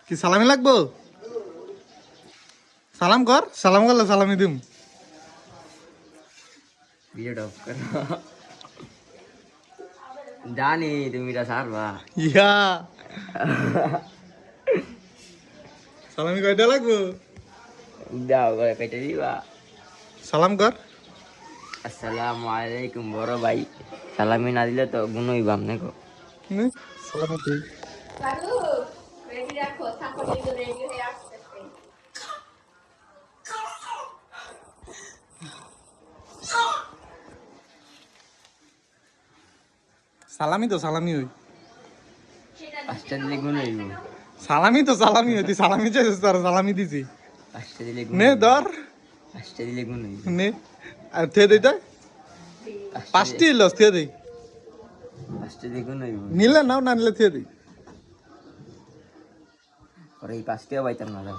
কি সালামি লাগবো? সালাম কর, সালাম করলে সালামি দিম। জানি তুমি এটা সারবা। ইয়া সালামি কয়টা লাগবো? দাও করে কেটে দিবা। সালাম কর। আসসালামু আলাইকুম বড় ভাই। সালামি না দিলে তো গুণ হইবাম নাকো। নে, সালামি দিই। দাদু রেডি রাখো, ঠাকুর কিন্তু রেডি হয়ে আসতেছে। সালামি তো সালামি হই। পাঁচটা দিলে গুণ হইব। সালামি তো সালামি হই, তুই সালামি চাইছিস তোর সালামি দিছি। পাঁচটা দিলে গুণ নে ধর, পাঁচটা দিলে গুণ হইব। নে। আর থে দেই তো। পাঁচটি লস থে দেই। পাঁচটা দিলে গুণ হইব। নিলে নাও, না নিলে থে দেই। পরে এই পাঁচটাও পাইতাম না।